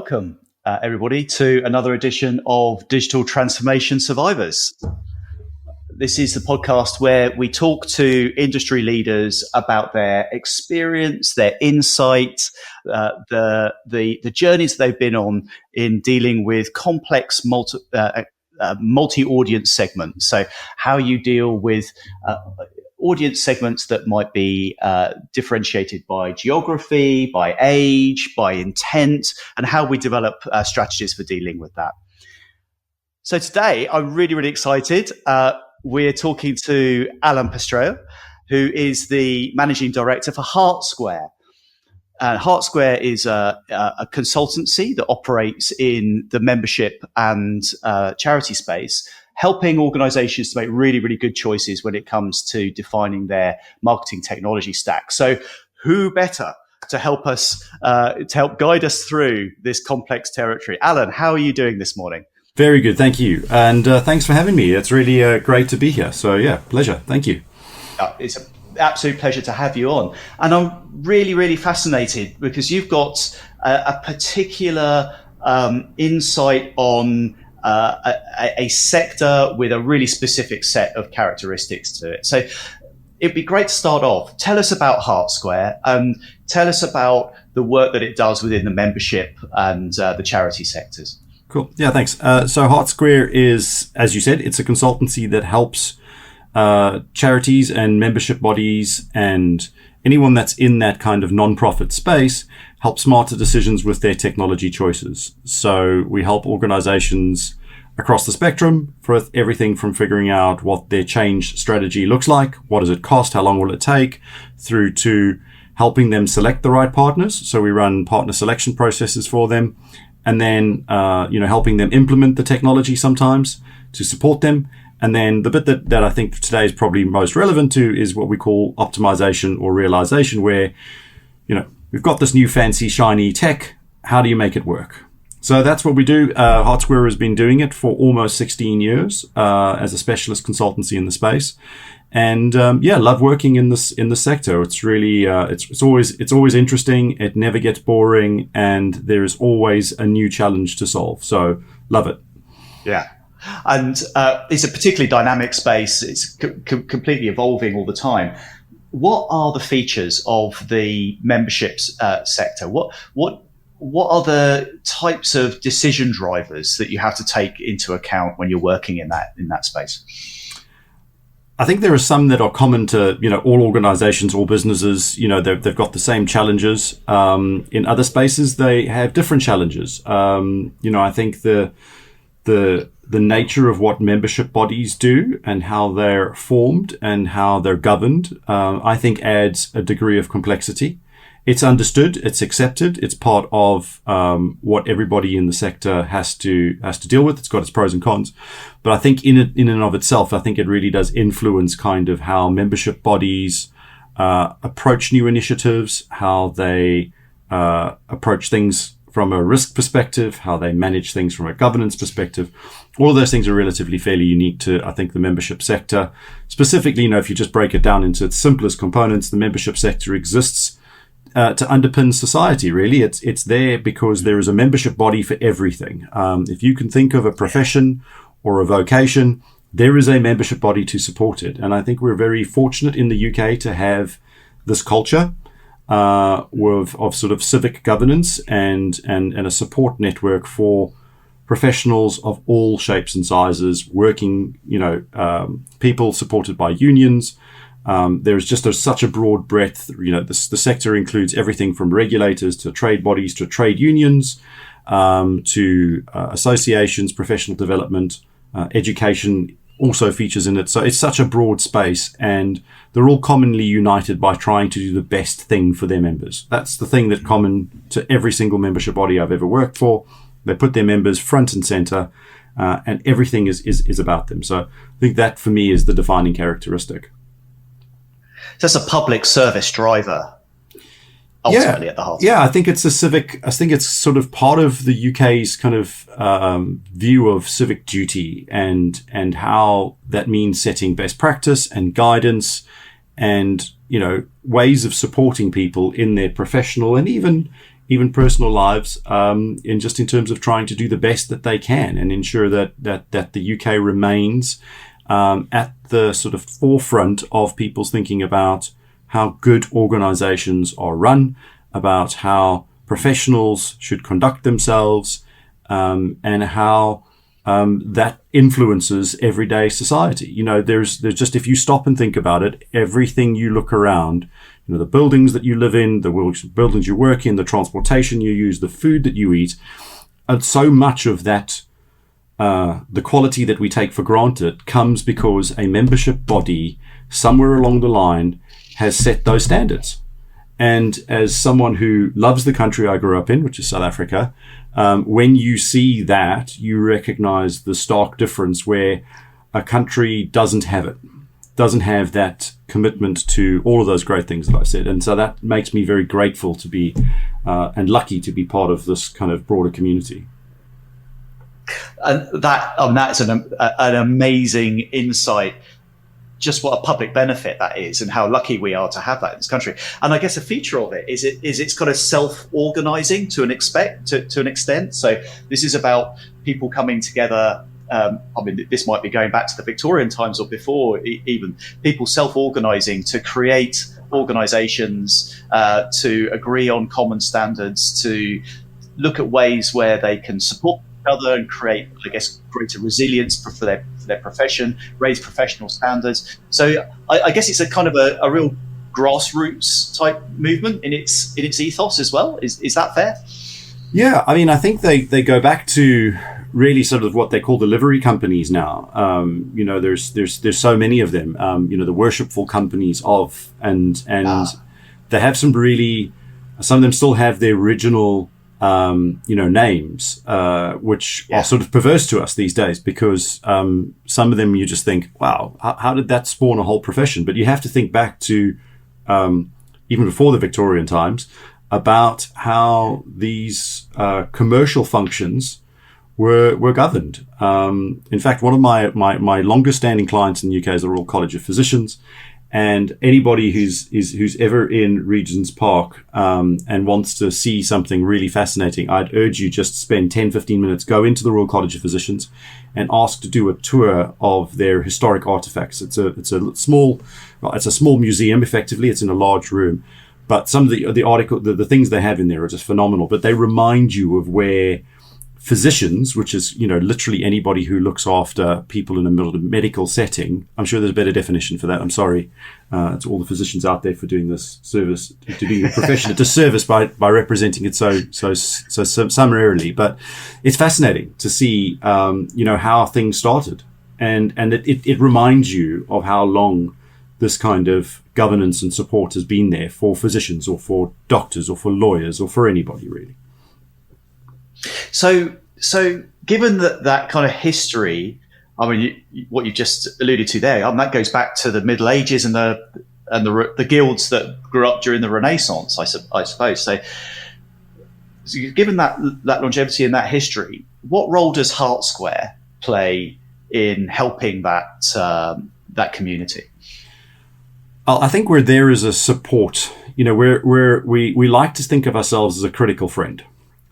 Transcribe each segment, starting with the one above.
welcome everybody to another edition of Digital Transformation Survivors. This is the podcast where we talk to industry leaders about their experience, their insight, the journeys they've been on in dealing with complex multi-audience segments. So how you deal with audience segments that might be differentiated by geography, by age, by intent, and how we develop strategies for dealing with that. So today, I'm really, really excited. We're talking to Alan Pastreo, who is the managing director for Heart Square. Heart Square is a consultancy that operates in the membership and charity space, helping organizations to make really, really good choices when it comes to defining their marketing technology stack. So who better to help us, to help guide us through this complex territory? Alan, how are you doing this morning? Very good, thank you. And thanks for having me. It's really great to be here. So yeah, pleasure. Thank you. It's an absolute pleasure to have you on. And I'm really, really fascinated because you've got a particular insight on a sector with a really specific set of characteristics to it. So it'd be great to start off. Tell us about Heart Square. Tell us about the work that it does within the membership and the charity sectors. Cool. Yeah, thanks. So Heart Square is, as you said, it's a consultancy that helps charities and membership bodies and anyone that's in that kind of non-profit space help smarter decisions with their technology choices. So we help organizations across the spectrum for everything from figuring out what their change strategy looks like, what does it cost, how long will it take, through to helping them select the right partners. So we run partner selection processes for them. And then, helping them implement the technology sometimes to support them. And then the bit that I think today is probably most relevant to is what we call optimization or realization, where, we've got this new fancy shiny tech. How do you make it work? So that's what we do. Heart Square has been doing it for almost 16 years as a specialist consultancy in the space. And love working in this sector. It's really it's always interesting. It never gets boring, and there is always a new challenge to solve. So love it. Yeah, and it's a particularly dynamic space. It's completely evolving all the time. What are the features of the memberships sector? What are the types of decision drivers that you have to take into account when you're working in that space? I think there are some that are common to, all organizations, all businesses. They've got the same challenges. In other spaces, they have different challenges. I think the nature of what membership bodies do and how they're formed and how they're governed, I think adds a degree of complexity. It's understood, it's accepted, it's part of what everybody in the sector has to deal with. It's got its pros and cons, but I think in and of itself, I think it really does influence kind of how membership bodies approach new initiatives, how they approach things from a risk perspective, how they manage things from a governance perspective. All of those things are relatively fairly unique to, I think, the membership sector. Specifically, if you just break it down into its simplest components, the membership sector exists to underpin society, really. It's there because there is a membership body for everything. If you can think of a profession or a vocation, there is a membership body to support it. And I think we're very fortunate in the UK to have this culture of sort of civic governance and a support network for professionals of all shapes and sizes, working, people supported by unions. There's just such a broad breadth. The sector includes everything from regulators to trade bodies to trade unions, to associations, professional development, education also features in it. So it's such a broad space, and they're all commonly united by trying to do the best thing for their members. That's the thing that's common to every single membership body I've ever worked for. They put their members front and center, and everything is about them. So I think that for me is the defining characteristic. So that's a public service driver, ultimately, at the heart. Yeah, I think it's sort of part of the UK's kind of view of civic duty and how that means setting best practice and guidance and, ways of supporting people in their professional and even even personal lives, in terms of trying to do the best that they can and ensure that the UK remains at the sort of forefront of people's thinking about how good organizations are run, about how professionals should conduct themselves, and how that influences everyday society. There's just, if you stop and think about it, everything you look around, the buildings that you live in, the buildings you work in, the transportation you use, the food that you eat, and so much of that, the quality that we take for granted comes because a membership body somewhere along the line has set those standards. And as someone who loves the country I grew up in, which is South Africa, when you see that, you recognize the stark difference where a country doesn't have that commitment to all of those great things that I said. And so that makes me very grateful to be and lucky to be part of this kind of broader community. And that's an amazing insight, just what a public benefit that is and how lucky we are to have that in this country. And I guess a feature of it is it's kind of self-organizing to an extent. So this is about people coming together. This might be going back to the Victorian times or before, even people self-organizing to create organizations, to agree on common standards, to look at ways where they can support each other and create, I guess, greater resilience for their profession, raise professional standards. So I guess it's a kind of a real grassroots type movement in its ethos as well. Is that fair? Yeah, I think they go back to really sort of what they call the livery companies now. There's so many of them. The worshipful companies of and they have some of them still have their original names, which are sort of perverse to us these days, because some of them you just think, wow, how did that spawn a whole profession? But you have to think back to even before the Victorian times about how these commercial functions were governed. In fact, one of my longest standing clients in the UK is the Royal College of Physicians. And anybody who's ever in Regent's Park and wants to see something really fascinating, I'd urge you just spend 10-15 minutes, go into the Royal College of Physicians and ask to do a tour of their historic artifacts. It's a small museum, effectively. It's in a large room. But some of the things they have in there are just phenomenal. But they remind you of where physicians, which is, literally anybody who looks after people in a medical setting. I'm sure there's a better definition for that. I'm sorry to all the physicians out there for doing this service, to doing a profession a disservice by representing it so summarily. But it's fascinating to see, how things started, and it reminds you of how long this kind of governance and support has been there for physicians or for doctors or for lawyers or for anybody really. So given that kind of history, what you just alluded to there, that goes back to the Middle Ages and the guilds that grew up during the Renaissance, I suppose. So given that longevity and that history, what role does Heart Square play in helping that community? I think we're there as a support. We like to think of ourselves as a critical friend.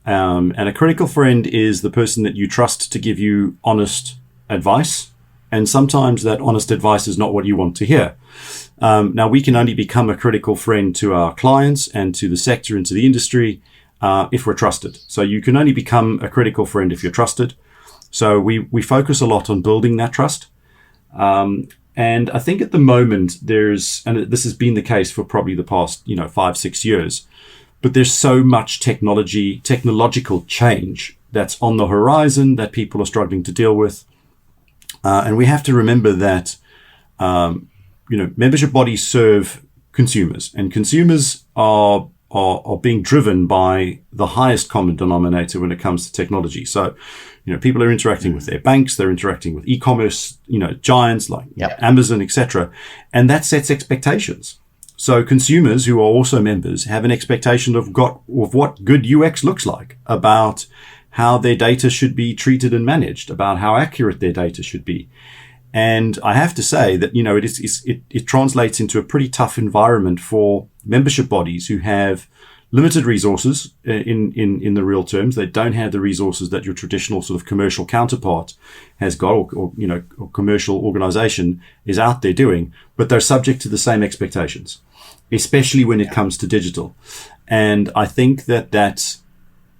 And a critical friend is the person that you trust to give you honest advice. And sometimes that honest advice is not what you want to hear. Now, we can only become a critical friend to our clients and to the sector and to the industry if we're trusted. So you can only become a critical friend if you're trusted. So we focus a lot on building that trust. And I think at the moment and this has been the case for probably the past, 5-6 years, but there's so much technological change that's on the horizon that people are struggling to deal with. And we have to remember that, membership bodies serve consumers, and consumers are being driven by the highest common denominator when it comes to technology. So, people are interacting with their banks, they're interacting with e-commerce, giants like Amazon, etc. And that sets expectations. So consumers who are also members have an expectation of what good UX looks like, about how their data should be treated and managed, about how accurate their data should be. And I have to say that, it translates into a pretty tough environment for membership bodies who have limited resources in the real terms. They don't have the resources that your traditional sort of commercial counterpart has got, or commercial organization is out there doing, but they're subject to the same expectations, especially when it comes to digital. And I think that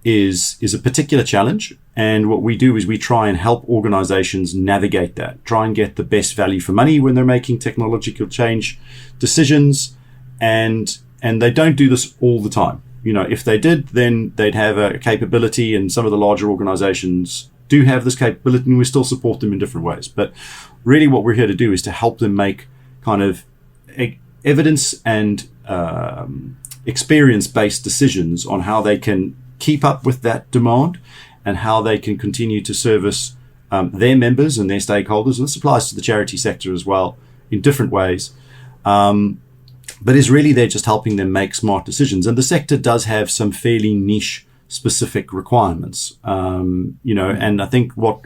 is a particular challenge. And what we do is we try and help organizations navigate that, try and get the best value for money when they're making technological change decisions. And they don't do this all the time. If they did, then they'd have a capability, and some of the larger organizations do have this capability, and we still support them in different ways. But really what we're here to do is to help them make kind of evidence and experience-based decisions on how they can keep up with that demand and how they can continue to service their members and their stakeholders. And this applies to the charity sector as well in different ways. But is really they're just helping them make smart decisions. And the sector does have some fairly niche specific requirements, and I think what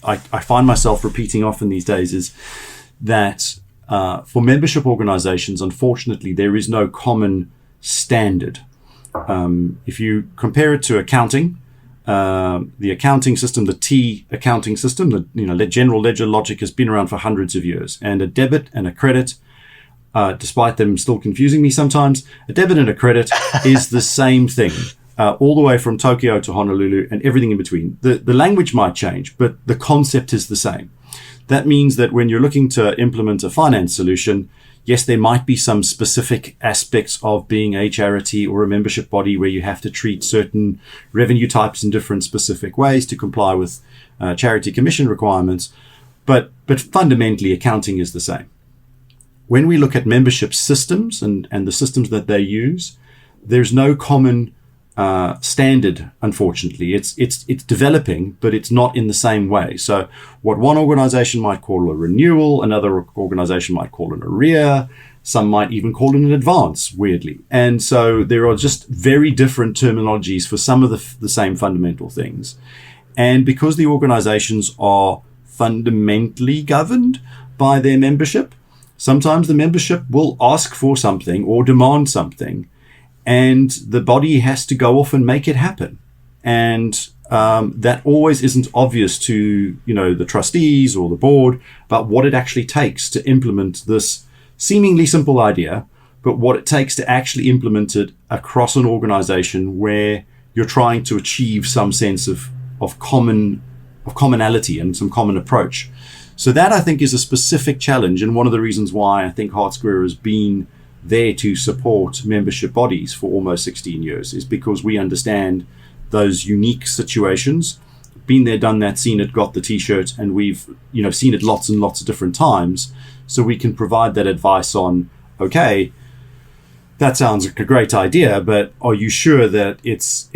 I find myself repeating often these days is that for membership organizations, unfortunately, there is no common standard. If you compare it to accounting, the accounting system, the T accounting system, the general ledger logic has been around for hundreds of years, and a debit and a credit, despite them still confusing me sometimes, a debit and a credit is the same thing, all the way from Tokyo to Honolulu and everything in between. The language might change, but the concept is the same. That means that when you're looking to implement a finance solution, yes, there might be some specific aspects of being a charity or a membership body where you have to treat certain revenue types in different specific ways to comply with charity commission requirements. But fundamentally, accounting is the same. When we look at membership systems and the systems that they use, there's no common standard, unfortunately. It's developing, but it's not in the same way. So what one organization might call a renewal, another organization might call an arrear, some might even call it an advance, weirdly. And so there are just very different terminologies for some of the same fundamental things. And because the organizations are fundamentally governed by their membership, sometimes the membership will ask for something or demand something, and the body has to go off and make it happen. And that always isn't obvious to, the trustees or the board about what it actually takes to implement this seemingly simple idea, but what it takes to actually implement it across an organization where you're trying to achieve some sense of commonality and some common approach. So that, I think, is a specific challenge, and one of the reasons why I think Heart Square has been there to support membership bodies for almost 16 years is because we understand those unique situations, been there, done that, seen it, got the t-shirt, and we've seen it lots and lots of different times. So we can provide that advice on, okay, that sounds like a great idea, but are you sure that it's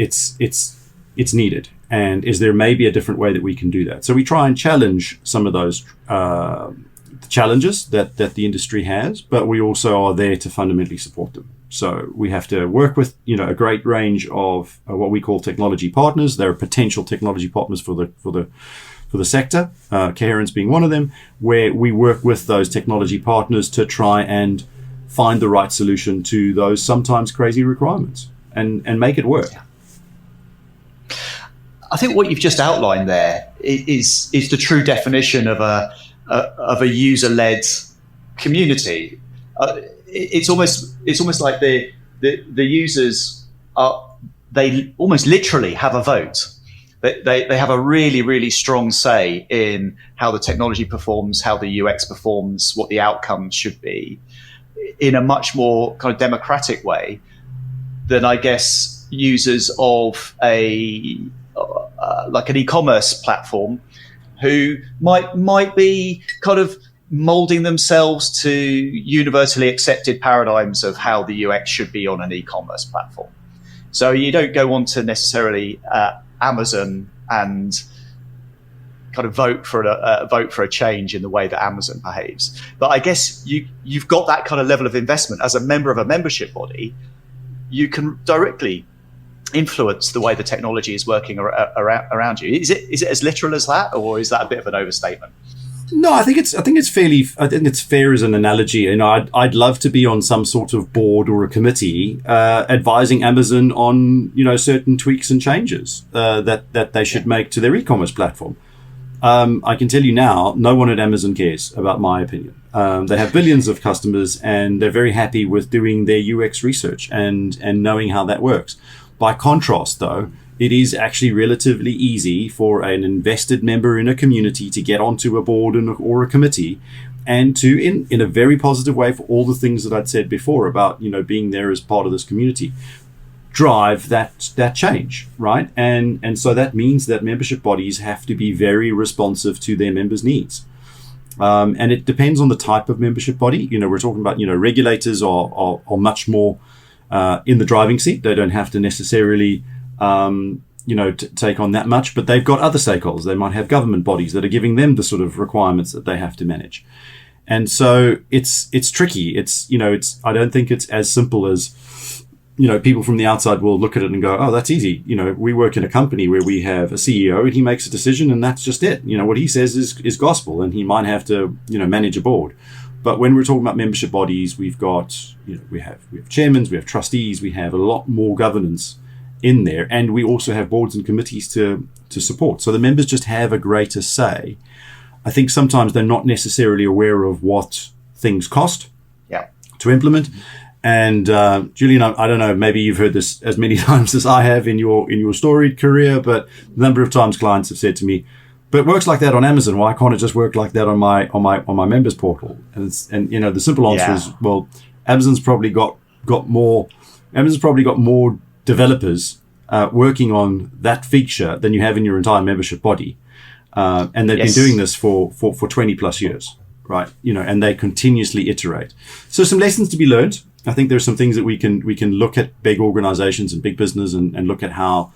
needed? And is there maybe a different way that we can do that? So we try and challenge some of those challenges that the industry has, but we also are there to fundamentally support them. So we have to work with a great range of what we call technology partners. There are potential technology partners for the sector, Coherence being one of them, where we work with those technology partners to try and find the right solution to those sometimes crazy requirements and make it work. Yeah. I think what you've just outlined there is the true definition of a user-led community. It's almost like the users they almost literally have a vote. They have a really, really strong say in how the technology performs, how the UX performs, what the outcomes should be, in a much more kind of democratic way than, I guess, users of like an e-commerce platform who might be kind of molding themselves to universally accepted paradigms of how the UX should be on an e-commerce platform. So you don't go on to necessarily Amazon and kind of vote for a change in the way that Amazon behaves. But I guess you've got that kind of level of investment as a member of a membership body. You can directly influence the way the technology is working around you. Is it as literal as that, or is that a bit of an overstatement? No, I think it's fair as an analogy. You know, I'd love to be on some sort of board or a committee advising Amazon on, you know, certain tweaks and changes that they should make to their e-commerce platform. I can tell you now, no one at Amazon cares about my opinion. They have billions of customers, and they're very happy with doing their UX research and knowing how that works. By contrast, though, it is actually relatively easy for an invested member in a community to get onto a board or a committee, and to, in a very positive way, for all the things that I'd said before about, you know, being there as part of this community, drive that change, right? And so that means that membership bodies have to be very responsive to their members' needs. And it depends on the type of membership body. You know, we're talking about, you know, regulators are much more in the driving seat. They don't have to necessarily take on that much, but they've got other stakeholders. They might have government bodies that are giving them the sort of requirements that they have to manage. And so it's tricky. I don't think it's as simple as, you know, people from the outside will look at it and go, oh, that's easy. You know, we work in a company where we have a CEO and he makes a decision and that's just it. You know, what he says is gospel, and he might have to, you know, manage a board. But when we're talking about membership bodies, we've got, you know, we have chairmen, we have trustees, we have a lot more governance in there, and we also have boards and committees to support. So the members just have a greater say. I think sometimes they're not necessarily aware of what things cost to implement. And Julian, I don't know, maybe you've heard this as many times as I have in your storied career, but the number of times clients have said to me, but it works like that on Amazon. Why can't it just work like that on my members portal? And you know, the simple answer is, well, Amazon's probably got more developers working on that feature than you have in your entire membership body. And they've been doing this for 20 plus years, right? You know, and they continuously iterate. So some lessons to be learned. I think there's some things that we can look at big organizations and big business and look at how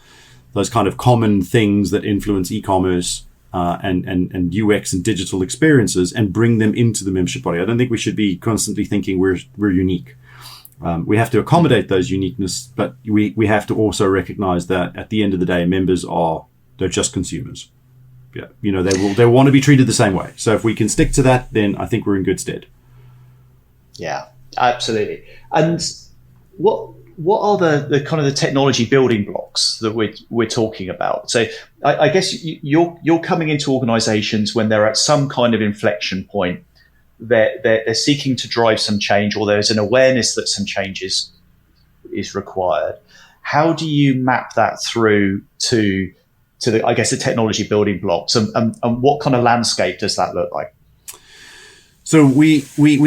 those kind of common things that influence e-commerce and UX and digital experiences and bring them into the membership body. I don't think we should be constantly thinking we're unique. We have to accommodate those uniqueness, but we have to also recognize that at the end of the day, they're just consumers. Yeah, you know, they want to be treated the same way. So if we can stick to that, then I think we're in good stead. Yeah, absolutely. And what are the kind of the technology building blocks that we're talking about? So I guess you're coming into organizations when they're at some kind of inflection point. They're seeking to drive some change, or there's an awareness that some change is required. How do you map that through to the technology building blocks, and what kind of landscape does that look like? So we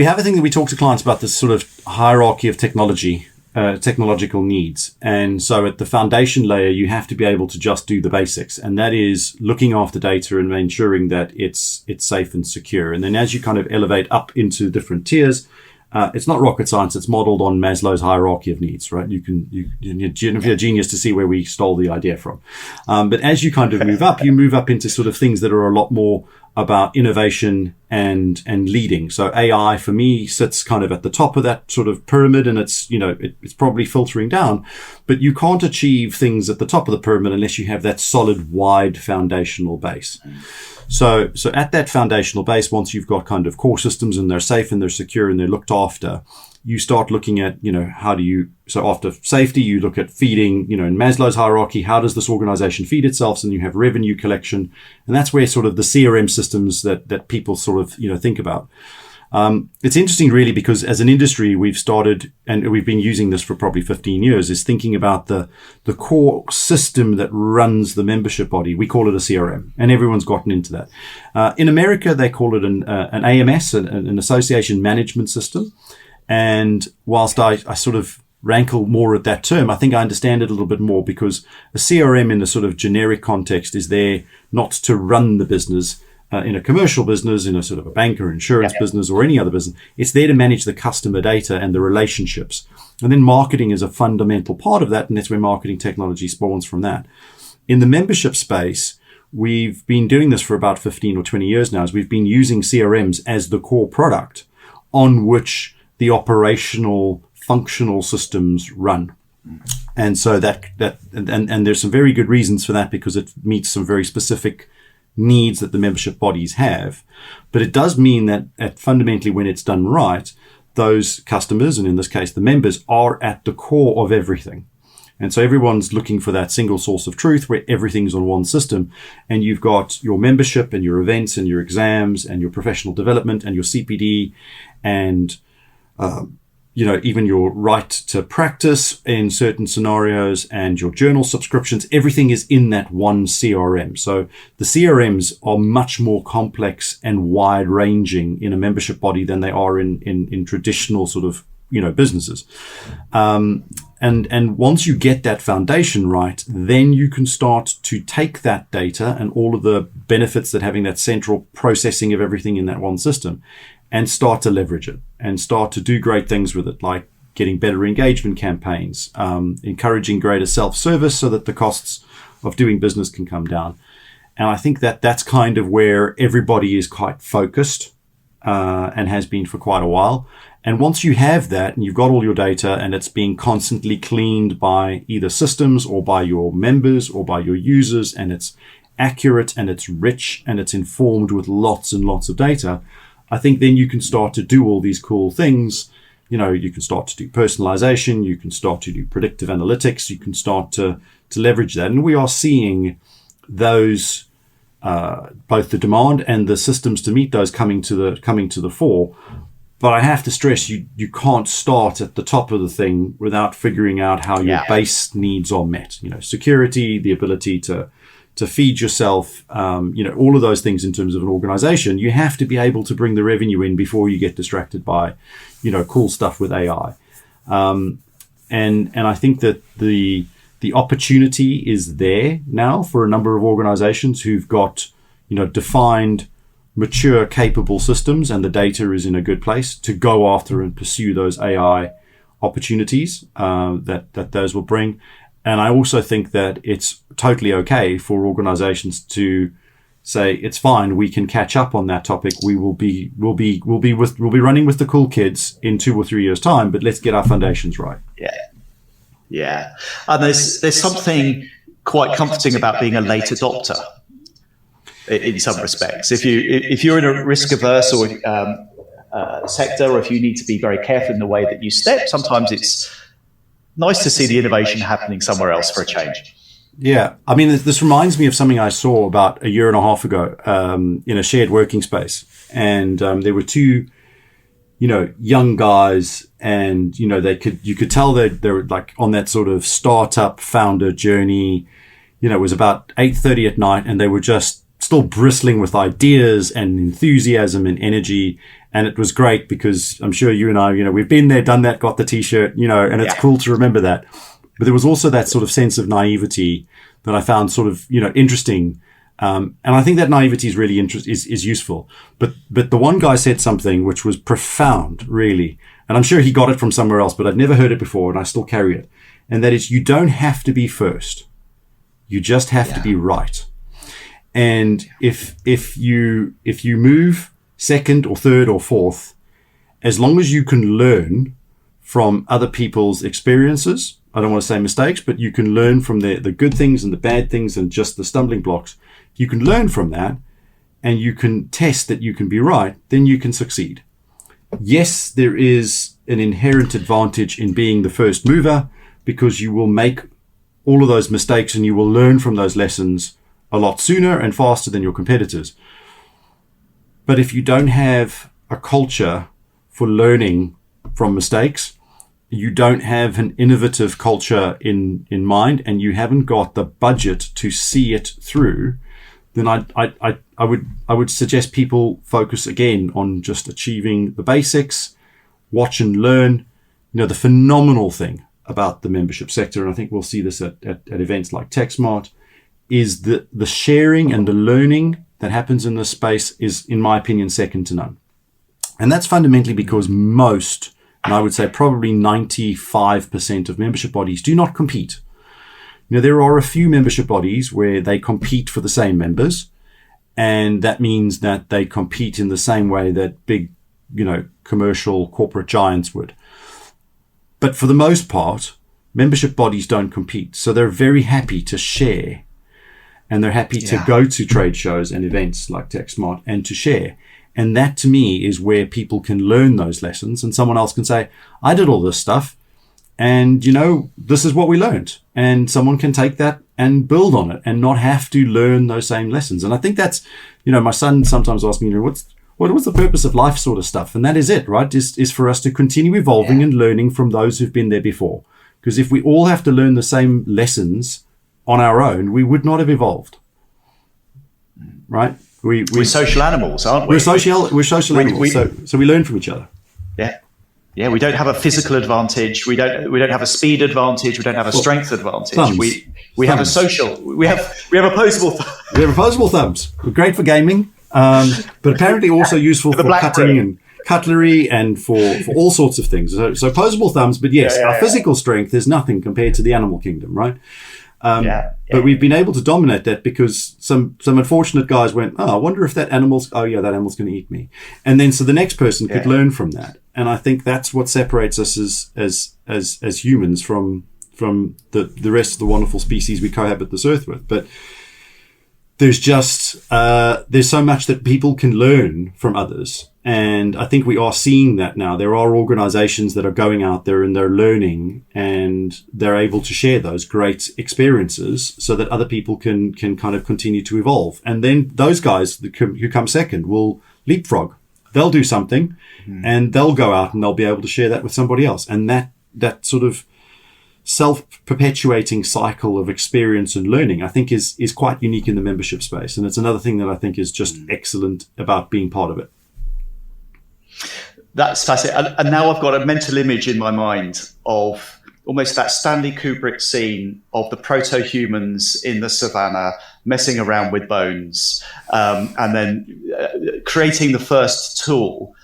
have a thing that we talk to clients about, this sort of hierarchy of technological needs. And so at the foundation layer, you have to be able to just do the basics. And that is looking after data and ensuring that it's safe and secure. And then as you kind of elevate up into different tiers, it's not rocket science. It's modeled on Maslow's hierarchy of needs, right? You're a genius to see where we stole the idea from. But as you kind of you move up into sort of things that are a lot more about innovation and leading. So AI for me sits kind of at the top of that sort of pyramid, and it's, you know, it's probably filtering down, but you can't achieve things at the top of the pyramid unless you have that solid, wide foundational base. So at that foundational base, once you've got kind of core systems and they're safe and they're secure and they're looked after, you start looking at, you know, so after safety, you look at feeding, you know, in Maslow's hierarchy, how does this organization feed itself? So then you have revenue collection. And that's where sort of the CRM systems that people sort of, you know, think about. It's interesting really, because as an industry, we've started, and we've been using this for probably 15 years, is thinking about the core system that runs the membership body. We call it a CRM, and everyone's gotten into that. In America, they call it an AMS, an association management system. And whilst I sort of rankle more at that term, I think I understand it a little bit more, because a CRM in a sort of generic context is there not to run the business. In a commercial business, in a sort of a bank or insurance business or any other business, it's there to manage the customer data and the relationships. And then marketing is a fundamental part of that, and that's where marketing technology spawns from that. In the membership space, we've been doing this for about 15 or 20 years now, as we've been using CRMs as the core product on which the operational functional systems run. And so and there's some very good reasons for that, because it meets some very specific needs that the membership bodies have. But it does mean that fundamentally, when it's done right, those customers, and in this case, the members, are at the core of everything. And so everyone's looking for that single source of truth where everything's on one system. And you've got your membership and your events and your exams and your professional development and your CPD and, even your right to practice in certain scenarios and your journal subscriptions. Everything is in that one CRM. So the CRMs are much more complex and wide ranging in a membership body than they are in traditional sort of, businesses. And once you get that foundation right, then you can start to take that data and all of the benefits that having that central processing of everything in that one system and start to leverage it and start to do great things with it, like getting better engagement campaigns, encouraging greater self-service so that the costs of doing business can come down. And I think that that's kind of where everybody is quite focused and has been for quite a while. And once you have that and you've got all your data and it's being constantly cleaned by either systems or by your members or by your users, and it's accurate and it's rich and it's informed with lots and lots of data, I think then you can start to do all these cool things. You can start to do personalization, you can start to do predictive analytics, you can start to leverage that. And we are seeing those, both the demand and the systems to meet those coming to the fore. But I have to stress, you can't start at the top of the thing without figuring out how your base needs are met. Security, the ability to feed yourself, all of those things in terms of an organization. You have to be able to bring the revenue in before you get distracted by, cool stuff with AI. And I think that the opportunity is there now for a number of organizations who've got, defined, mature, capable systems, and the data is in a good place to go after and pursue those AI opportunities that those will bring. And I also think that it's totally okay for organizations to say it's fine, we can catch up on that topic. We'll be running with the cool kids in 2 or 3 years' time, but let's get our foundations right. Yeah. And there's something quite comforting about being a late adopter in some respects. If you're in a risk averse or sector, or if you need to be very careful in the way that you step, sometimes it's nice to see the innovation happening somewhere else for a change. Yeah. I mean, this reminds me of something I saw about a year and a half ago in a shared working space. And there were two, young guys, and, you could tell they were like on that sort of startup founder journey. It was about 8:30 at night, and they were just still bristling with ideas and enthusiasm and energy. And it was great because I'm sure you and I, we've been there, done that, got the t-shirt, and it's cool to remember that. But there was also that sort of sense of naivety that I found sort of, interesting. And I think that naivety is really is useful. But the one guy said something which was profound, really. And I'm sure he got it from somewhere else, but I'd never heard it before and I still carry it. And that is, you don't have to be first. You just have to be right. And if you move second or third or fourth, as long as you can learn from other people's experiences, I don't want to say mistakes, but you can learn from the good things and the bad things and just the stumbling blocks. You can learn from that and you can test that you can be right, then you can succeed. Yes, there is an inherent advantage in being the first mover because you will make all of those mistakes and you will learn from those lessons a lot sooner and faster than your competitors. But if you don't have a culture for learning from mistakes, you don't have an innovative culture in mind, and you haven't got the budget to see it through, then I would suggest people focus again on just achieving the basics, watch and learn. The phenomenal thing about the membership sector, and I think we'll see this at events like TechSmart, is the sharing and the learning that happens in this space is, in my opinion, second to none. And that's fundamentally because most, and I would say probably 95% of membership bodies do not compete. There are a few membership bodies where they compete for the same members, and that means that they compete in the same way that big, commercial corporate giants would. But for the most part, membership bodies don't compete. So they're very happy to share. and they're happy to go to trade shows and events like TechSmart and to share. And that to me is where people can learn those lessons, and someone else can say, I did all this stuff and this is what we learned, and someone can take that and build on it and not have to learn those same lessons. And I think that's, my son sometimes asks me, what's the purpose of life sort of stuff? And that is it, right? Is for us to continue evolving and learning from those who've been there before. Because if we all have to learn the same lessons on our own, we would not have evolved, right? We're social animals, aren't we? We're social animals, so we learn from each other. Yeah. We don't have a physical advantage. We don't have a speed advantage. We don't have a strength advantage. We have a social. We have opposable. We have opposable thumbs. We're great for gaming, but apparently also useful for cutting and cutlery and for all sorts of things. So opposable thumbs, but yes, our physical strength is nothing compared to the animal kingdom, right? But we've been able to dominate that because some unfortunate guys went, I wonder if that animal's going to eat me. And then so the next person could learn from that. And I think that's what separates us as humans from the rest of the wonderful species we cohabit this earth with. But there's just, there's so much that people can learn from others. And I think we are seeing that now. There are organizations that are going out there and they're learning and they're able to share those great experiences so that other people can kind of continue to evolve. And then those guys who come second will leapfrog. They'll do something and they'll go out and they'll be able to share that with somebody else. And that sort of self-perpetuating cycle of experience and learning, I think is quite unique in the membership space. And it's another thing that I think is just excellent about being part of it. That's fascinating. And now I've got a mental image in my mind of almost that Stanley Kubrick scene of the proto-humans in the savannah messing around with bones, and then creating the first tool.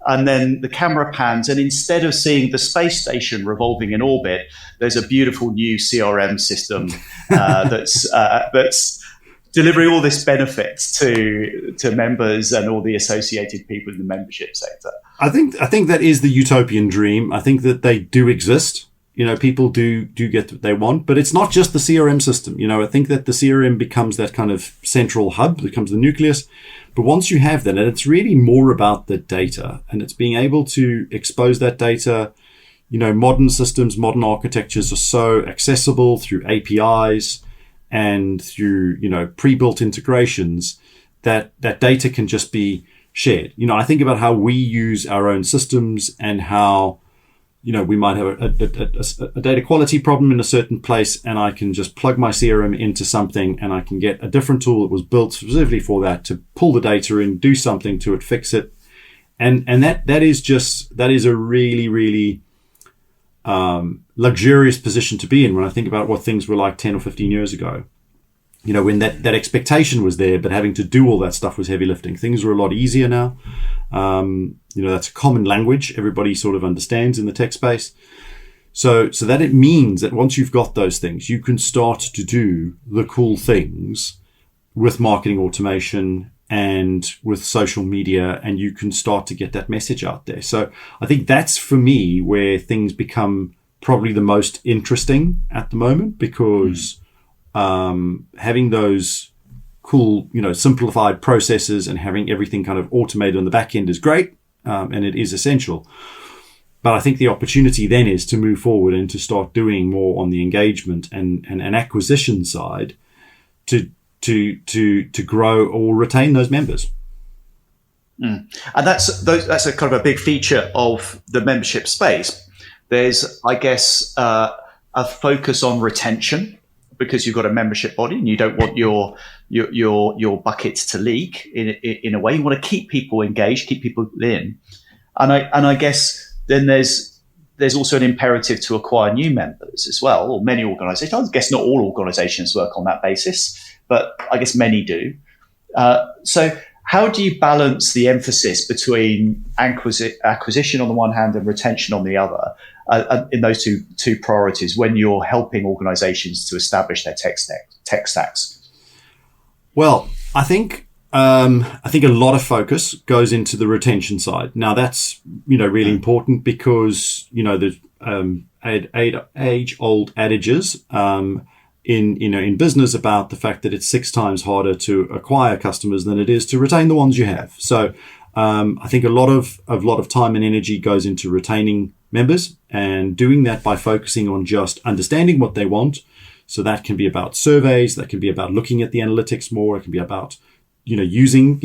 And then the camera pans, and instead of seeing the space station revolving in orbit, there's a beautiful new CRM system that's delivering all this benefit to members and all the associated people in the membership sector. I think that is the utopian dream. I think that they do exist. People do get what they want, but it's not just the CRM system. I think that the CRM becomes that kind of central hub, becomes the nucleus. But once you have that, and it's really more about the data, and it's being able to expose that data. Modern systems, modern architectures are so accessible through APIs and through, pre-built integrations that data can just be shared. I think about how we use our own systems and how, we might have a data quality problem in a certain place, and I can just plug my CRM into something and I can get a different tool that was built specifically for that to pull the data in, do something to it, fix it. And that is a really, really luxurious position to be in when I think about what things were like 10 or 15 years ago. When that expectation was there, but having to do all that stuff was heavy lifting. Things are a lot easier now. That's a common language everybody sort of understands in the tech space. So that it means that once you've got those things, you can start to do the cool things with marketing automation and with social media, and you can start to get that message out there. So I think that's, for me, where things become probably the most interesting at the moment, because having those cool, simplified processes and having everything kind of automated on the back end is great, and it is essential. But I think the opportunity then is to move forward and to start doing more on the engagement and acquisition side to grow or retain those members. And that's a kind of a big feature of the membership space. There's, I guess, a focus on retention, because you've got a membership body and you don't want your bucket to leak in a way. You want to keep people engaged, keep people in. And I guess then there's also an imperative to acquire new members as well, or many organizations. I guess not all organizations work on that basis, but I guess many do. So how do you balance the emphasis between acquisition on the one hand and retention on the other, in those two priorities when you're helping organizations to establish their tech stacks? Well, I think a lot of focus goes into the retention side. Now that's, really important because, the age-old adages, in business about the fact that it's 6 times harder to acquire customers than it is to retain the ones you have. So I think a lot of time and energy goes into retaining members, and doing that by focusing on just understanding what they want. So that can be about surveys, that can be about looking at the analytics more, it can be about using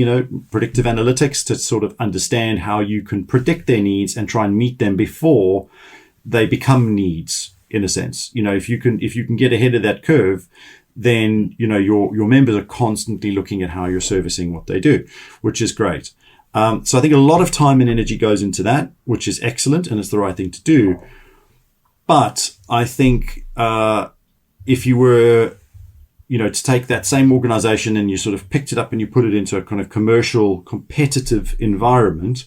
predictive analytics to sort of understand how you can predict their needs and try and meet them before they become needs. In a sense, if you can get ahead of that curve, then your members are constantly looking at how you're servicing what they do, which is great. So I think a lot of time and energy goes into that, which is excellent, and it's the right thing to do. But I think if you were, to take that same organization and you sort of picked it up and you put it into a kind of commercial, competitive environment,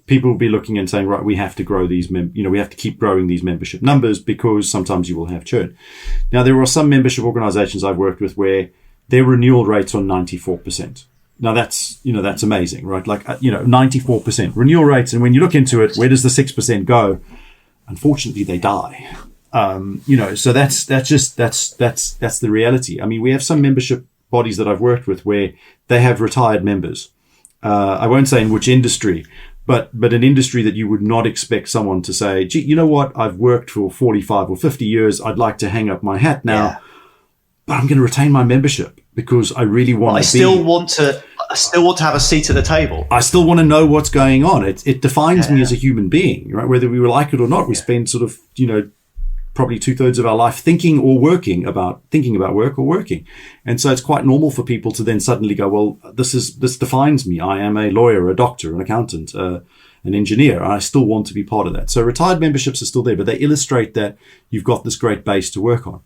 people will be looking and saying, right, we have to grow these, we have to keep growing these membership numbers, because sometimes you will have churn. Now, there are some membership organizations I've worked with where their renewal rates are 94%. Now that's amazing, right? Like, 94% renewal rates. And when you look into it, where does the 6% go? Unfortunately, they die. So that's the reality. I mean, we have some membership bodies that I've worked with where they have retired members. I won't say in which industry, but an industry that you would not expect someone to say, gee, you know what? I've worked for 45 or 50 years. I'd like to hang up my hat now, but I'm going to retain my membership because I really want to I still want to have a seat at the table. I still want to know what's going on. It defines me as a human being, right? Whether we like it or not, we spend sort of, probably 2/3 of our life thinking about work or working. And so it's quite normal for people to then suddenly go, well, this defines me. I am a lawyer, a doctor, an accountant, an engineer. And I still want to be part of that. So retired memberships are still there, but they illustrate that you've got this great base to work on.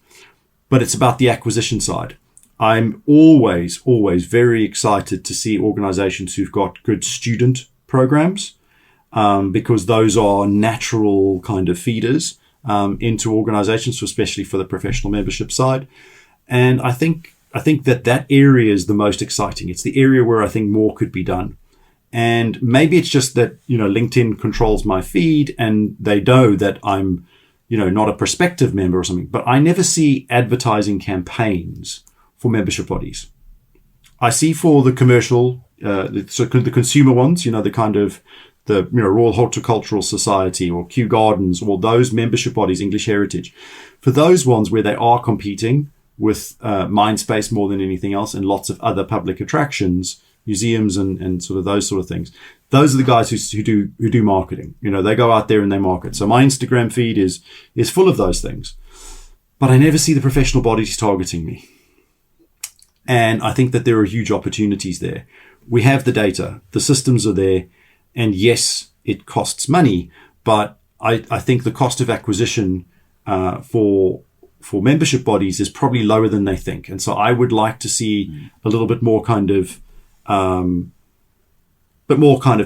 But it's about the acquisition side. I'm always very excited to see organizations who've got good student programs, because those are natural kind of feeders into organizations, especially for the professional membership side. And I think that area is the most exciting. It's the area where I think more could be done. And maybe it's just that, LinkedIn controls my feed and they know that I'm, not a prospective member or something, but I never see advertising campaigns for membership bodies. I see for the commercial, the consumer ones, the kind of the Royal Horticultural Society or Kew Gardens, or those membership bodies, English Heritage. For those ones where they are competing with Mindspace more than anything else and lots of other public attractions, museums and sort of those sort of things, those are the guys who do marketing. They go out there and they market. So my Instagram feed is full of those things. But I never see the professional bodies targeting me. And I think that there are huge opportunities there. We have the data, the systems are there. And yes, it costs money, but I think the cost of acquisition for membership bodies is probably lower than they think. And so I would like to see a little bit more kind of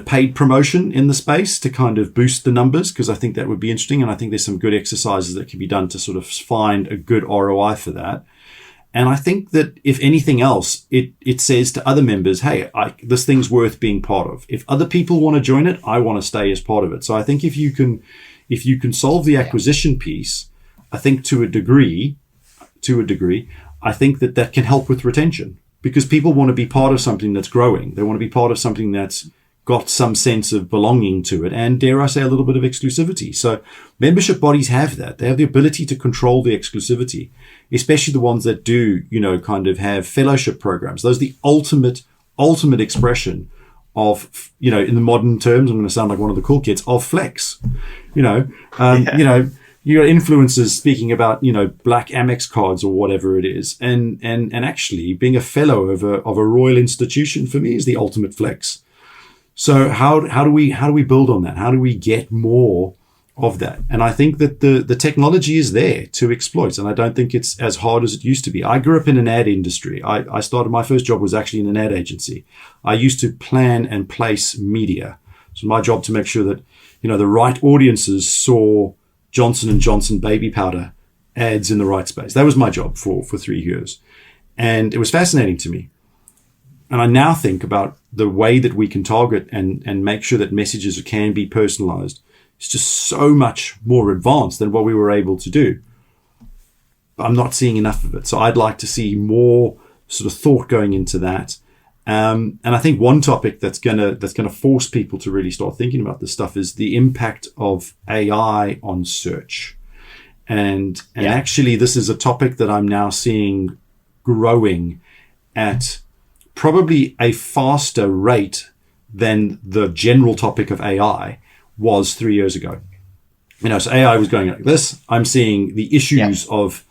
paid promotion in the space to kind of boost the numbers, because I think that would be interesting. And I think there's some good exercises that can be done to sort of find a good ROI for that. And I think that if anything else, it says to other members, hey, this thing's worth being part of. If other people want to join it, I want to stay as part of it. So I think if you can solve the acquisition piece, I think to a degree, I think that can help with retention, because people want to be part of something that's growing. They want to be part of something that's got some sense of belonging to it, and dare I say, a little bit of exclusivity. So membership bodies have that. They have the ability to control the exclusivity, especially the ones that do, kind of have fellowship programs. Those are the ultimate expression of, in the modern terms, I'm going to sound like one of the cool kids, of flex. You got influencers speaking about, black Amex cards or whatever it is. And actually being a fellow of a royal institution for me is the ultimate flex. So how do we build on that? How do we get more of that? And I think that the technology is there to exploit, and I don't think it's as hard as it used to be. I grew up in an ad industry. I started, my first job was actually in an ad agency. I used to plan and place media. So my job to make sure that, the right audiences saw Johnson & Johnson baby powder ads in the right space. That was my job for 3 years. And it was fascinating to me. And I now think about the way that we can target and make sure that messages can be personalized. It's just so much more advanced than what we were able to do. I'm not seeing enough of it. So I'd like to see more sort of thought going into that. And I think one topic that's gonna force people to really start thinking about this stuff is the impact of AI on search. And actually, this is a topic that I'm now seeing growing at probably a faster rate than the general topic of AI was 3 years ago. So AI was going like this. I'm seeing the issues of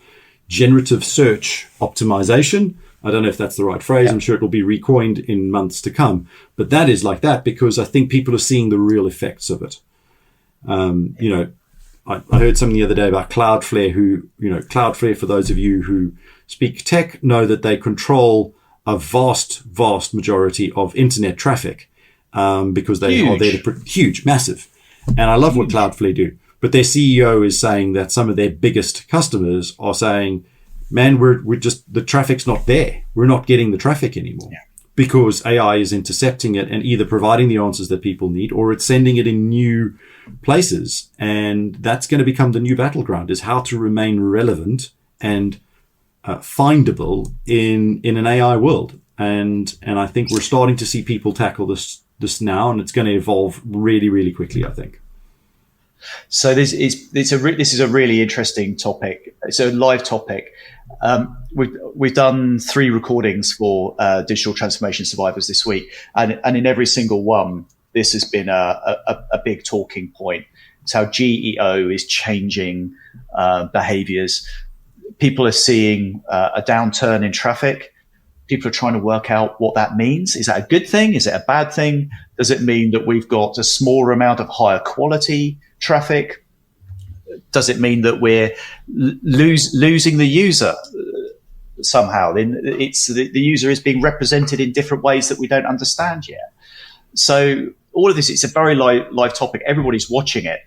generative search optimization. I don't know if that's the right phrase. I'm sure it will be recoined in months to come. But that is like that because I think people are seeing the real effects of it. I heard something the other day about Cloudflare, Cloudflare, for those of you who speak tech, know that they control a vast, vast majority of internet traffic because they are there to huge, massive. And I love what Cloudflare do. But their CEO is saying that some of their biggest customers are saying, man, we're just, the traffic's not there. We're not getting the traffic anymore because AI is intercepting it and either providing the answers that people need or it's sending it in new places. And that's going to become the new battleground, is how to remain relevant and findable in an AI world. And I think we're starting to see people tackle this now, and it's going to evolve really, really quickly, I think. So this is a really interesting topic. It's a live topic. We've done 3 recordings for digital transformation survivors this week, and in every single one, this has been a big talking point. It's how GEO is changing behaviors. People are seeing a downturn in traffic. People are trying to work out what that means. Is that a good thing? Is it a bad thing? Does it mean that we've got a smaller amount of higher quality traffic? Does it mean that we're losing the user somehow? The user is being represented in different ways that we don't understand yet. So all of this, it's a very live topic. Everybody's watching it.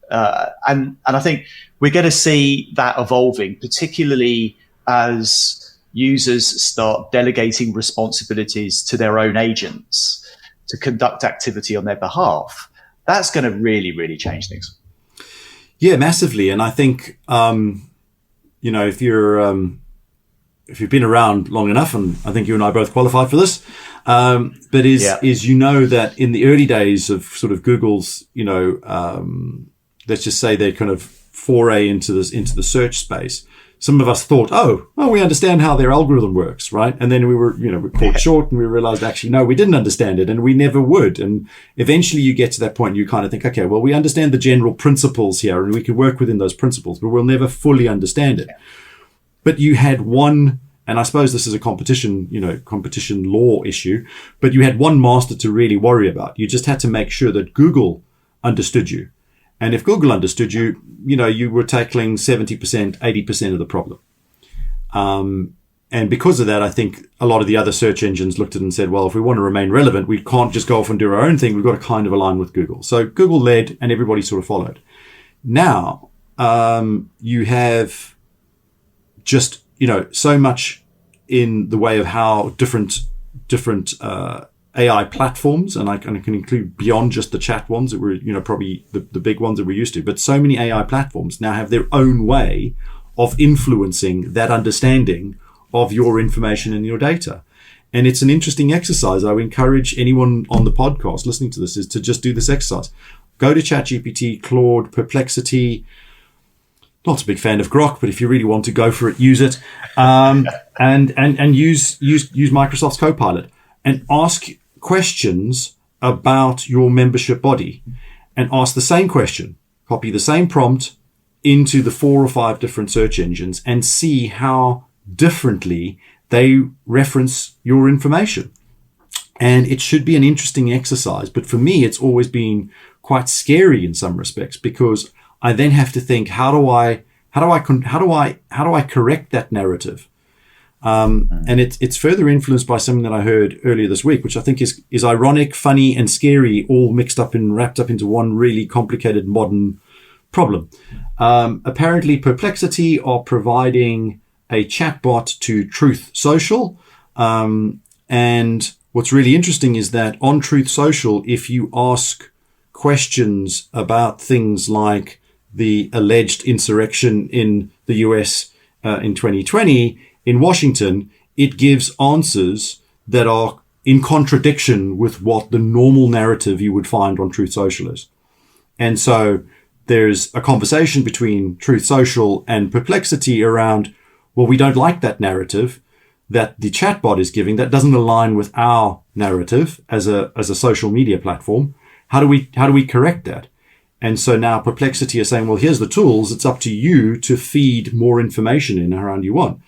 And I think we're going to see that evolving, particularly as users start delegating responsibilities to their own agents to conduct activity on their behalf. That's going to really, really change things. Yeah, massively. And I think, if you've been around long enough, and I think you and I both qualify for this, but that in the early days of sort of Google's, let's just say their kind of foray into the search space, some of us thought, we understand how their algorithm works, right? And then we were caught short and we realized actually, no, we didn't understand it and we never would. And eventually you get to that point, you kind of think, okay, well, we understand the general principles here and we can work within those principles, but we'll never fully understand it. But you had one, and I suppose this is a competition law issue, but you had one master to really worry about. You just had to make sure that Google understood you. And if Google understood you, you were tackling 70%, 80% of the problem. And because of that, I think a lot of the other search engines looked at it and said, well, if we want to remain relevant, we can't just go off and do our own thing. We've got to kind of align with Google. So Google led and everybody sort of followed. Now, you have just, so much in the way of how different AI platforms, and I can include beyond just the chat ones that were, probably the big ones that we're used to, but so many AI platforms now have their own way of influencing that understanding of your information and your data. And it's an interesting exercise. I would encourage anyone on the podcast listening to this is to just do this exercise. Go to ChatGPT, Claude, Perplexity. Not a big fan of Grok, but if you really want to go for it, use it. And use Microsoft's Copilot and ask questions about your membership body and ask the same question, copy the same prompt into the 4 or 5 different search engines and see how differently they reference your information. And it should be an interesting exercise. But for me, it's always been quite scary in some respects because I then have to think, how do I correct that narrative? And it's further influenced by something that I heard earlier this week, which I think is ironic, funny, and scary, all mixed up and wrapped up into one really complicated modern problem. Apparently, Perplexity are providing a chatbot to Truth Social. And what's really interesting is that on Truth Social, if you ask questions about things like the alleged insurrection in the US in 2020 in Washington, it gives answers that are in contradiction with what the normal narrative you would find on Truth Social is. And so there's a conversation between Truth Social and Perplexity around, well, we don't like that narrative that the chatbot is giving. That doesn't align with our narrative as a social media platform. How do we correct that? And so now Perplexity is saying, well, here's the tools. It's up to you to feed more information in around you want.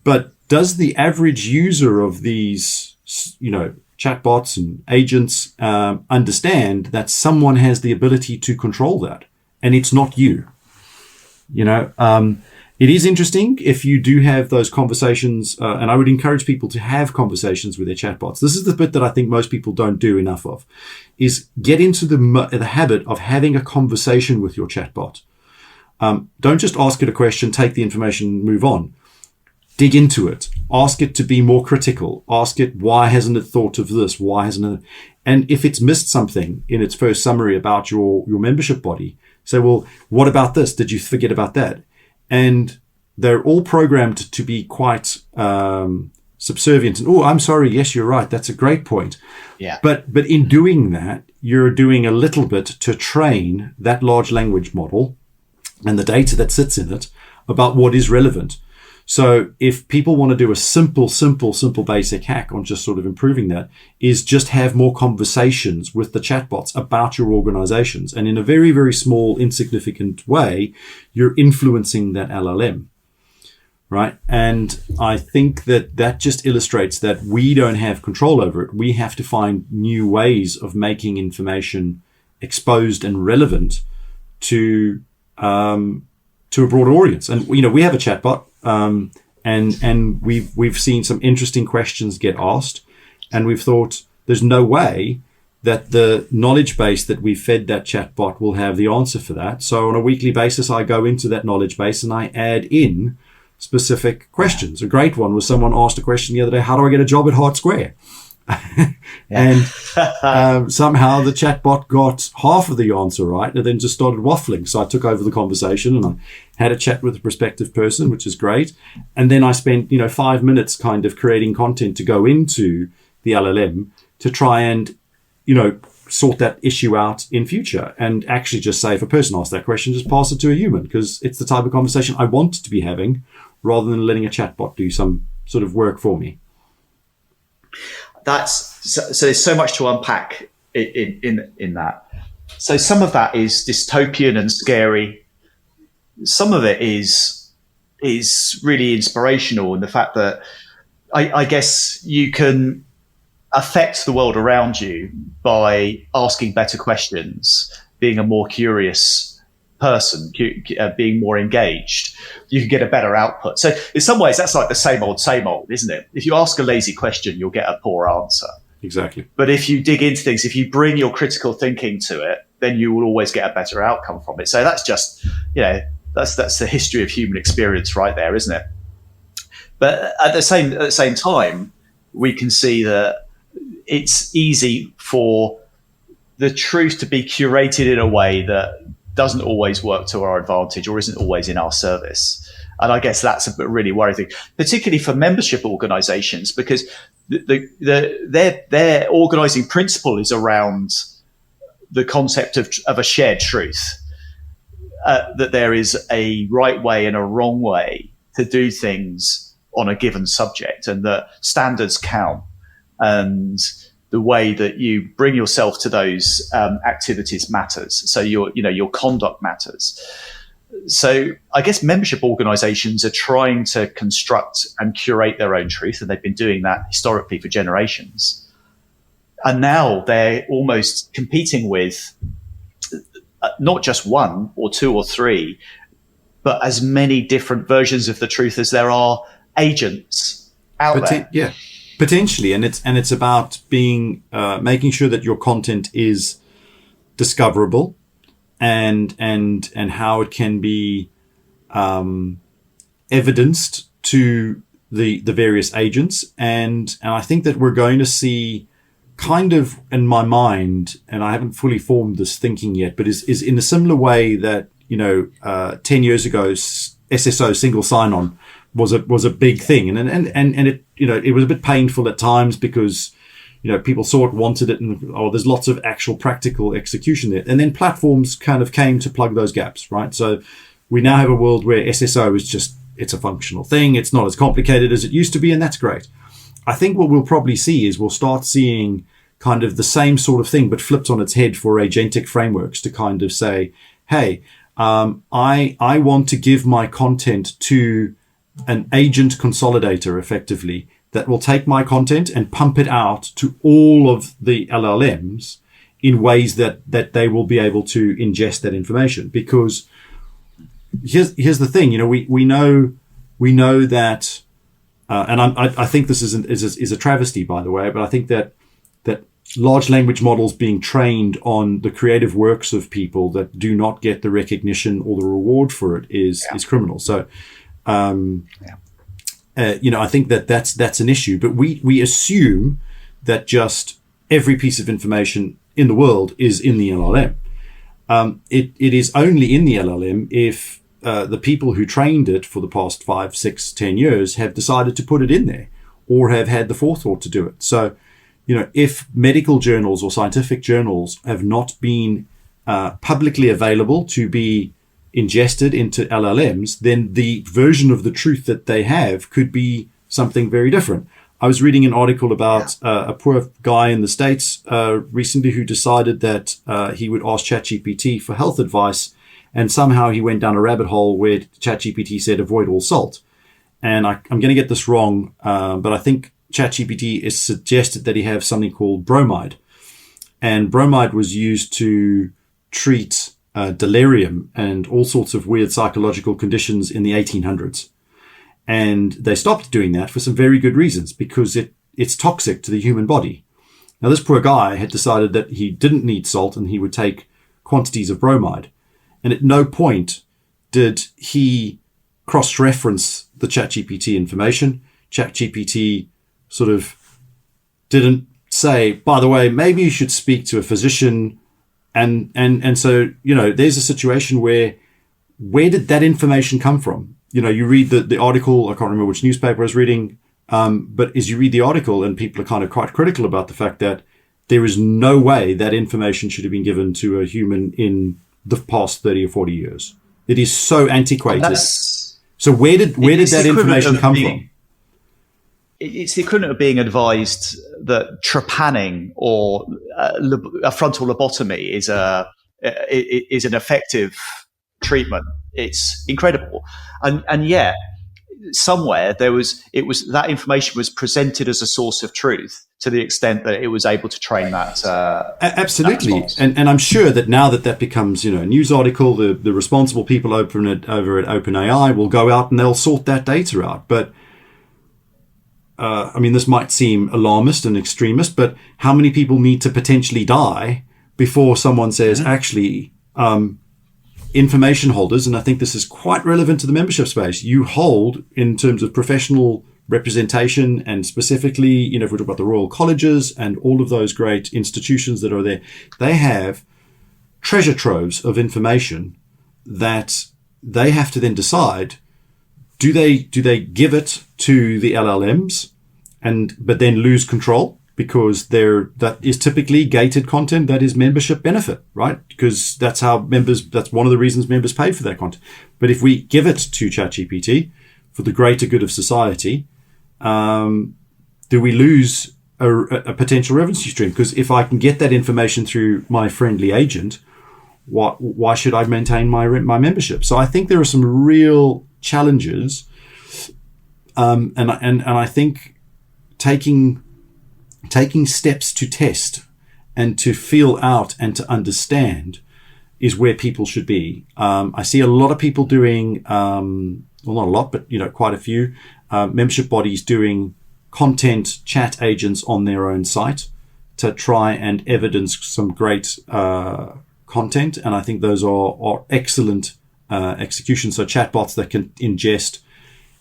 But does the average user of these, chatbots and agents understand that someone has the ability to control that, and it's not you? It is interesting if you do have those conversations, and I would encourage people to have conversations with their chatbots. This is the bit that I think most people don't do enough of, is get into the habit of having a conversation with your chatbot. Don't just ask it a question, take the information, move on. Dig into it. Ask it to be more critical. Ask it, why hasn't it thought of this? Why hasn't it? And if it's missed something in its first summary about your membership body, say, well, what about this? Did you forget about that? And they're all programmed to be quite subservient. And, oh, I'm sorry. Yes, you're right. That's a great point. Yeah. But in doing that, you're doing a little bit to train that large language model and the data that sits in it about what is relevant. So if people want to do a simple basic hack on just sort of improving that, is just have more conversations with the chatbots about your organizations. And in a very, very small, insignificant way, you're influencing that LLM, right? And I think that just illustrates that we don't have control over it. We have to find new ways of making information exposed and relevant to a broader audience. And, we have a chatbot. And we've seen some interesting questions get asked, and we've thought there's no way that the knowledge base that we fed that chatbot will have the answer for that. So on a weekly basis, I go into that knowledge base and I add in specific questions. A great one was someone asked a question the other day: how do I get a job at Hart Square? And somehow the chatbot got half of the answer right and then just started waffling. So I took over the conversation and I had a chat with a prospective person, which is great. And then I spent 5 minutes kind of creating content to go into the LLM to try and sort that issue out in future, and actually just say, if a person asks that question, just pass it to a human, because it's the type of conversation I want to be having rather than letting a chatbot do some sort of work for me. So there's so much to unpack in that. So some of that is dystopian and scary. Some of it is really inspirational in the fact that I guess you can affect the world around you by asking better questions, being a more curious person, being more engaged. You can get a better output. So in some ways, that's like the same old, isn't it? If you ask a lazy question, you'll get a poor answer. Exactly. But if you dig into things, if you bring your critical thinking to it, then you will always get a better outcome from it. So that's just, that's the history of human experience right there, isn't it? But at the same time, we can see that it's easy for the truth to be curated in a way that doesn't always work to our advantage or isn't always in our service. And I guess that's a really worrying thing, particularly for membership organizations, because their organizing principle is around the concept of a shared truth, that there is a right way and a wrong way to do things on a given subject, and that standards count, and the way that you bring yourself to those activities matters. So your conduct matters. So I guess membership organizations are trying to construct and curate their own truth, and they've been doing that historically for generations. And now they're almost competing with not just one or two or three, but as many different versions of the truth as there are agents out there. Yeah. Potentially, and it's about being making sure that your content is discoverable, and how it can be evidenced to the various agents, and I think that we're going to see, kind of in my mind, and I haven't fully formed this thinking yet, but is in a similar way that 10 years ago, SSO, single sign-on, was a big thing. And it, it was a bit painful at times because, people saw it, wanted it, and there's lots of actual practical execution there. And then platforms kind of came to plug those gaps, right? So we now have a world where SSO is just, it's a functional thing. It's not as complicated as it used to be, and that's great. I think what we'll probably see is we'll start seeing kind of the same sort of thing, but flipped on its head for agentic frameworks to kind of say, hey, I want to give my content to an agent consolidator effectively that will take my content and pump it out to all of the LLMs in ways that they will be able to ingest that information. Because here's the thing, we know that, and I think this is a travesty, by the way, but I think that large language models being trained on the creative works of people that do not get the recognition or the reward for it is criminal. So, I think that's an issue, but we assume that just every piece of information in the world is in the LLM. It is only in the LLM if the people who trained it for the past 5, 6, 10 years have decided to put it in there or have had the forethought to do it. So, if medical journals or scientific journals have not been publicly available to be ingested into LLMs, then the version of the truth that they have could be something very different. I was reading an article about a poor guy in the States recently who decided that he would ask ChatGPT for health advice, and somehow he went down a rabbit hole where ChatGPT said avoid all salt. And I'm going to get this wrong, but I think ChatGPT is suggested that he have something called bromide. And bromide was used to treat delirium and all sorts of weird psychological conditions in the 1800s. And they stopped doing that for some very good reasons, because it's toxic to the human body. Now, this poor guy had decided that he didn't need salt and he would take quantities of bromide. And at no point did he cross-reference the ChatGPT information. ChatGPT sort of didn't say, by the way, maybe you should speak to a physician. And so, there's a situation where did that information come from? You read the article, I can't remember which newspaper I was reading, but as you read the article, and people are kind of quite critical about the fact that there is no way that information should have been given to a human in the past 30 or 40 years. It is so antiquated. So where did that information come from? It's the equivalent of being advised that trepanning or a frontal lobotomy is an effective treatment. It's incredible, and yet somewhere that information was presented as a source of truth to the extent that it was able to train that. Absolutely, that and I'm sure that now that becomes a news article, the responsible people over at OpenAI will go out and they'll sort that data out, but. This might seem alarmist and extremist, but how many people need to potentially die before someone says, actually, information holders, and I think this is quite relevant to the membership space, you hold in terms of professional representation, and specifically, if we talk about the Royal Colleges and all of those great institutions that are there, they have treasure troves of information that they have to then decide, do they give it to the LLMs but then lose control, because that is typically gated content that is membership benefit, right? Because that's one of the reasons members pay for that content. But if we give it to ChatGPT for the greater good of society, do we lose a potential revenue stream? Because if I can get that information through my friendly agent, why should I maintain my membership? So I think there are some real challenges, and I think taking steps to test and to feel out and to understand is where people should be. I see a lot of people doing, well, not a lot, but quite a few membership bodies doing content chat agents on their own site to try and evidence some great content, and I think those are excellent executions. So chatbots that can ingest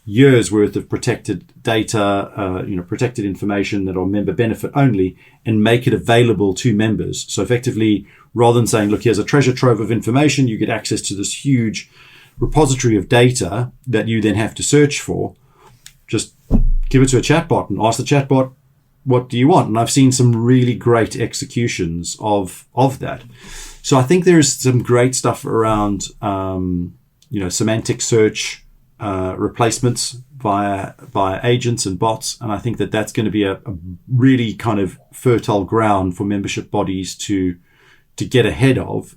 years worth of protected data, protected information that are member benefit only, and make it available to members. So effectively, rather than saying, look, here's a treasure trove of information, you get access to this huge repository of data that you then have to search for. Just give it to a chatbot and ask the chatbot, what do you want? And I've seen some really great executions of that. So I think there's some great stuff around, semantic search, replacements via agents and bots. And I think that that's going to be a really kind of fertile ground for membership bodies to get ahead of.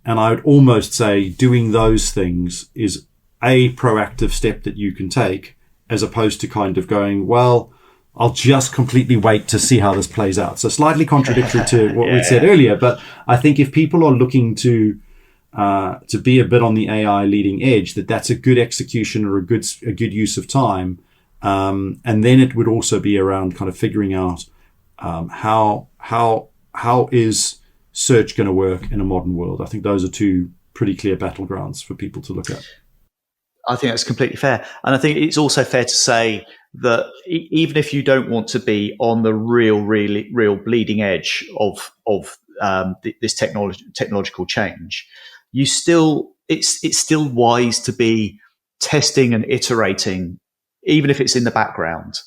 And I would almost say doing those things is a proactive step that you can take, as opposed to kind of going, well, I'll just completely wait to see how this plays out. So slightly contradictory to what we said earlier, but I think if people are looking to be a bit on the AI leading edge, that's a good execution or a good use of time. And then it would also be around kind of figuring out how is search going to work in a modern world. I think those are two pretty clear battlegrounds for people to look at. I think that's completely fair. And I think it's also fair to say that even if you don't want to be on the real bleeding edge of this technological change, it's still wise to be testing and iterating, even if it's in the background,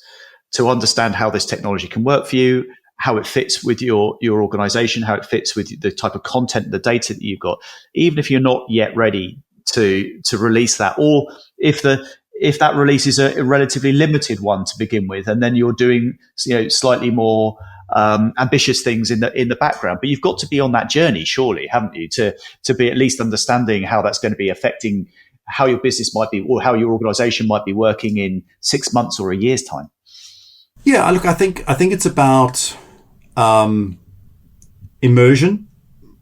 to understand how this technology can work for you, how it fits with your organization, how it fits with the type of content, the data that you've got, even if you're not yet ready to release that, or if that release is a relatively limited one to begin with, and then you're doing slightly more ambitious things in the background. But you've got to be on that journey, surely, haven't you, to be at least understanding how that's going to be affecting how your business might be, or how your organization might be working in 6 months or a year's time. Yeah, look, I think it's about immersion.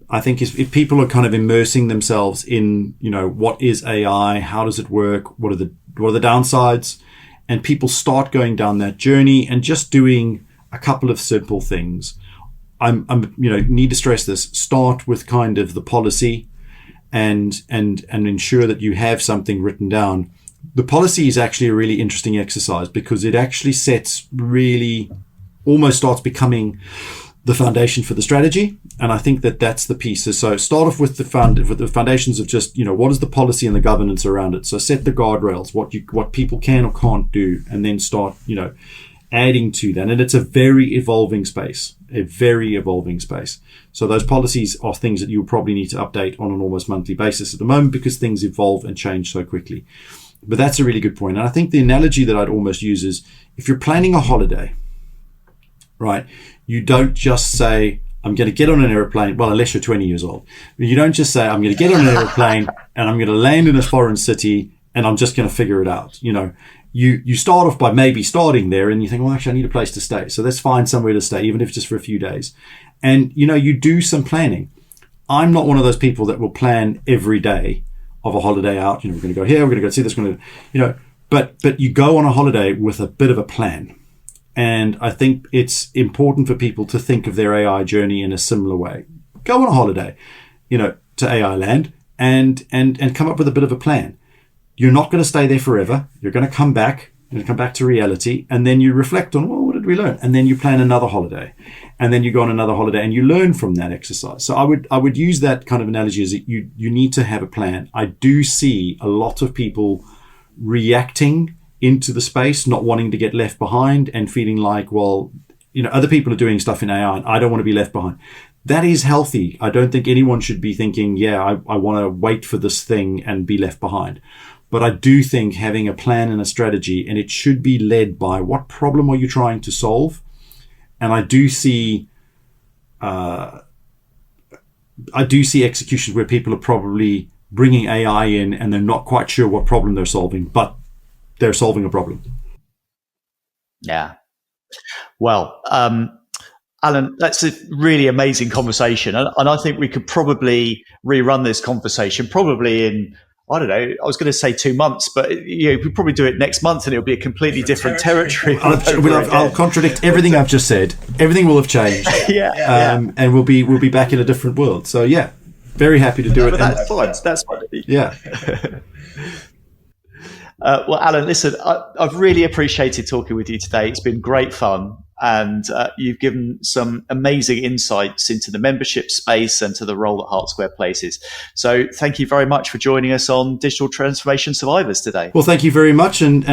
I think if people are kind of immersing themselves in, what is AI, how does it work, what are the downsides, and people start going down that journey and just doing a couple of simple things. I'm need to stress this. Start with kind of the policy, and ensure that you have something written down. The policy is actually a really interesting exercise because it actually almost starts becoming the foundation for the strategy. And I think that's the piece. So start off with the foundations of just, what is the policy and the governance around it? So set the guardrails, what people can or can't do, and then start, adding to that. And it's a very evolving space. So those policies are things that you will probably need to update on an almost monthly basis at the moment because things evolve and change so quickly. But that's a really good point. And I think the analogy that I'd almost use is if you're planning a holiday, right? You don't just say, I'm going to get on an airplane. Well, unless you're 20 years old. You don't just say, I'm going to get on an airplane and I'm going to land in a foreign city and I'm just going to figure it out. You start off by maybe starting there and you think, well, actually, I need a place to stay. So let's find somewhere to stay, even if just for a few days. And, you do some planning. I'm not one of those people that will plan every day of a holiday out. We're going to go here, we're going to go see this, but you go on a holiday with a bit of a plan. And I think it's important for people to think of their AI journey in a similar way. Go on a holiday, to AI land and come up with a bit of a plan. You're not going to stay there forever. You're going to come back. You're going to come back to reality. And then you reflect on, well, what did we learn? And then you plan another holiday. And then you go on another holiday and you learn from that exercise. So I would use that kind of analogy as you need to have a plan. I do see a lot of people reacting into the space, not wanting to get left behind and feeling like, well, other people are doing stuff in AI and I don't want to be left behind. That is healthy. I don't think anyone should be thinking, I want to wait for this thing and be left behind. But I do think having a plan and a strategy, and it should be led by what problem are you trying to solve? And I do see executions where people are probably bringing AI in and they're not quite sure what problem they're solving, but they're solving a problem. Yeah. Well, Alan, that's a really amazing conversation. And I think we could probably rerun this conversation probably in, I don't know, I was going to say 2 months, but we'll probably do it next month and it'll be a completely different territory. I'll contradict everything I've just said. Everything will have changed. And we'll be back in a different world. So very happy to do it. That's fine. That's fine. Yeah. Well, Alan, listen, I've really appreciated talking with you today. It's been great fun. And you've given some amazing insights into the membership space and to the role that Heart Square plays. So thank you very much for joining us on Digital Transformation Survivors today. Well, thank you very much. And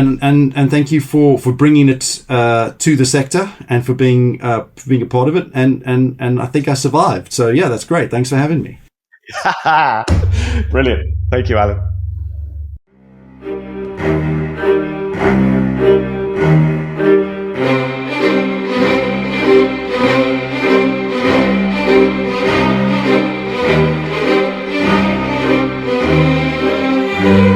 thank you for bringing it to the sector and for being a part of it. And I think I survived. So, yeah, that's great. Thanks for having me. Brilliant. Thank you, Alan. Thank you.